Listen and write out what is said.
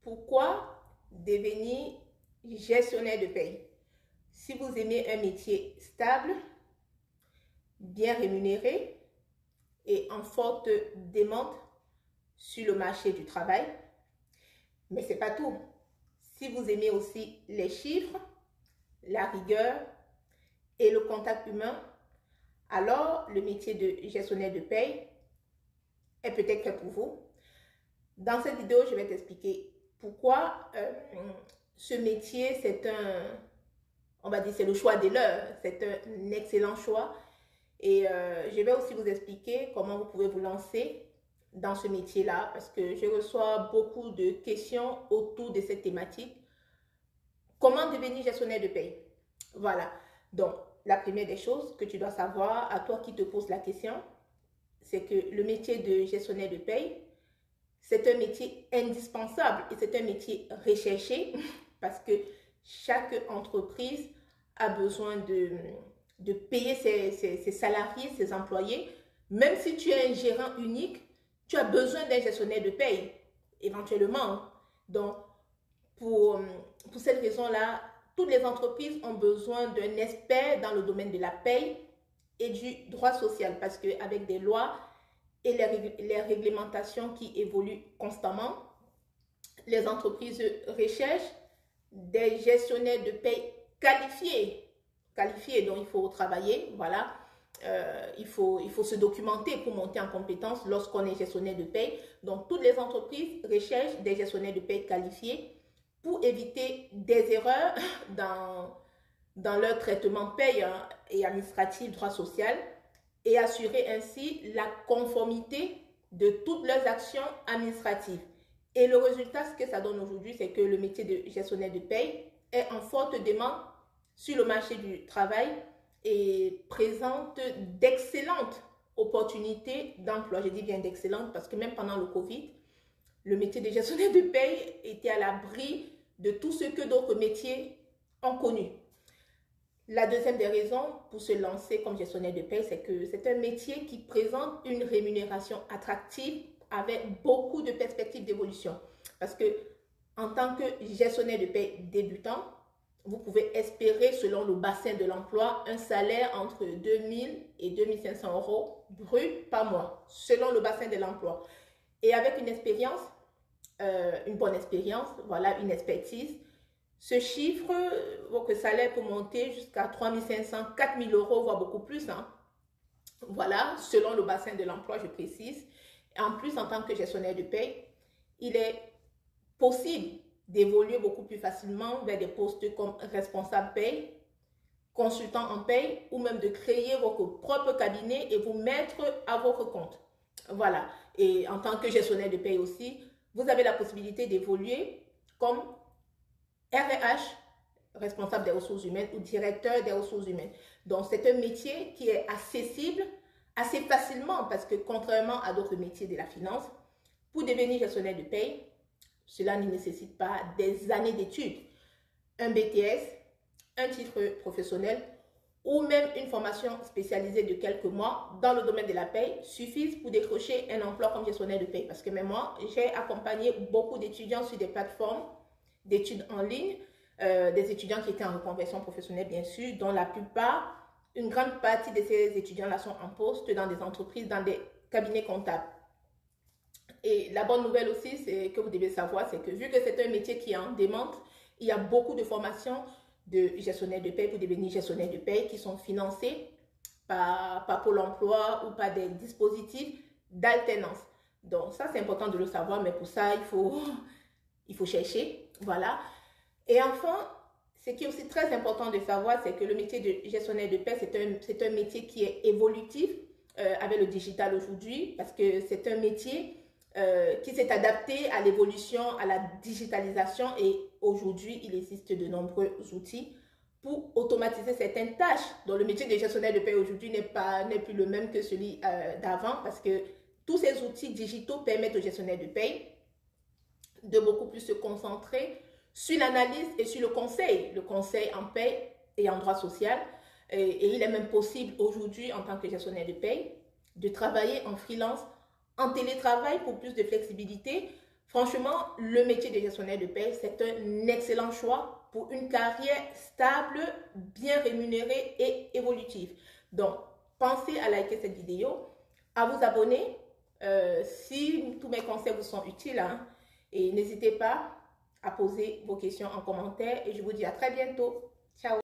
Pourquoi devenir gestionnaire de paye? Si vous aimez un métier stable, bien rémunéré et en forte demande sur le marché du travail, mais ce n'est pas tout. Si vous aimez aussi les chiffres, la rigueur et le contact humain, alors le métier de gestionnaire de paye est peut-être fait pour vous. Dans cette vidéo, je vais t'expliquer pourquoi ce métier, on va dire, c'est le choix des leurs, c'est un excellent choix. Et je vais aussi vous expliquer comment vous pouvez vous lancer dans ce métier-là, parce que je reçois beaucoup de questions autour de cette thématique. Comment devenir gestionnaire de paye? Voilà. Donc, la première des choses que tu dois savoir, à toi qui te poses la question, c'est que le métier de gestionnaire de paye, c'est un métier indispensable et c'est un métier recherché parce que chaque entreprise a besoin de payer ses salariés, ses employés. Même si tu es un gérant unique, tu as besoin d'un gestionnaire de paye, éventuellement. Donc, pour cette raison-là, toutes les entreprises ont besoin d'un expert dans le domaine de la paye et du droit social parce qu'avec des lois et les réglementations qui évoluent constamment, les entreprises recherchent des gestionnaires de paye qualifiés, donc il faut travailler, voilà. Il faut se documenter pour monter en compétence lorsqu'on est gestionnaire de paye. Donc, toutes les entreprises recherchent des gestionnaires de paye qualifiés pour éviter des erreurs dans leur traitement paye et administratif, droit social, et assurer ainsi la conformité de toutes leurs actions administratives. Et le résultat, ce que ça donne aujourd'hui, c'est que le métier de gestionnaire de paye est en forte demande sur le marché du travail et présente d'excellentes opportunités d'emploi. Je dis bien d'excellentes parce que même pendant le Covid, le métier de gestionnaire de paye était à l'abri de tout ce que d'autres métiers ont connu. La deuxième des raisons pour se lancer comme gestionnaire de paye, c'est que c'est un métier qui présente une rémunération attractive avec beaucoup de perspectives d'évolution. Parce que en tant que gestionnaire de paye débutant, vous pouvez espérer, selon le bassin de l'emploi, un salaire entre 2000 et 2500 euros brut par mois, selon le bassin de l'emploi. Et avec une expérience, une bonne expérience, voilà, une expertise, ce chiffre, votre salaire peut monter jusqu'à 3500, 4000 euros, voire beaucoup plus. Hein. Voilà, selon le bassin de l'emploi, je précise. Et en plus, en tant que gestionnaire de paye, il est possible d'évoluer beaucoup plus facilement vers des postes comme responsable paye, consultant en paye ou même de créer votre propre cabinet et vous mettre à votre compte. Voilà. Et en tant que gestionnaire de paye aussi, vous avez la possibilité d'évoluer comme RH, responsable des ressources humaines ou directeur des ressources humaines. Donc, c'est un métier qui est accessible assez facilement parce que contrairement à d'autres métiers de la finance, pour devenir gestionnaire de paye, cela ne nécessite pas des années d'études. Un BTS, un titre professionnel ou même une formation spécialisée de quelques mois dans le domaine de la paye suffisent pour décrocher un emploi comme gestionnaire de paye. Parce que même moi, j'ai accompagné beaucoup d'étudiants sur des plateformes d'études en ligne, des étudiants qui étaient en reconversion professionnelle bien sûr, dont la plupart, une grande partie de ces étudiants-là sont en poste dans des entreprises, dans des cabinets comptables. Et la bonne nouvelle aussi, c'est que vous devez savoir, c'est que vu que c'est un métier qui est en demande, il y a beaucoup de formations de gestionnaire de paye pour devenir gestionnaire de paye qui sont financées par Pôle emploi ou par des dispositifs d'alternance. Donc ça, c'est important de le savoir, mais pour ça, il faut chercher. Voilà. Et enfin, ce qui est aussi très important de savoir, c'est que le métier de gestionnaire de paie, c'est un métier qui est évolutif avec le digital aujourd'hui, parce que c'est un métier qui s'est adapté à l'évolution, à la digitalisation, et aujourd'hui, il existe de nombreux outils pour automatiser certaines tâches. Donc, le métier de gestionnaire de paie aujourd'hui n'est plus le même que celui d'avant, parce que tous ces outils digitaux permettent aux gestionnaires de paie de beaucoup plus se concentrer sur l'analyse et sur le conseil en paie et en droit social. Et il est même possible aujourd'hui, en tant que gestionnaire de paie, de travailler en freelance, en télétravail pour plus de flexibilité, Franchement, le métier de gestionnaire de paie, c'est un excellent choix pour une carrière stable, bien rémunérée et évolutive. Donc, pensez à liker cette vidéo, à vous abonner si tous mes conseils vous sont utiles, hein, et n'hésitez pas à poser vos questions en commentaire et je vous dis à très bientôt. Ciao!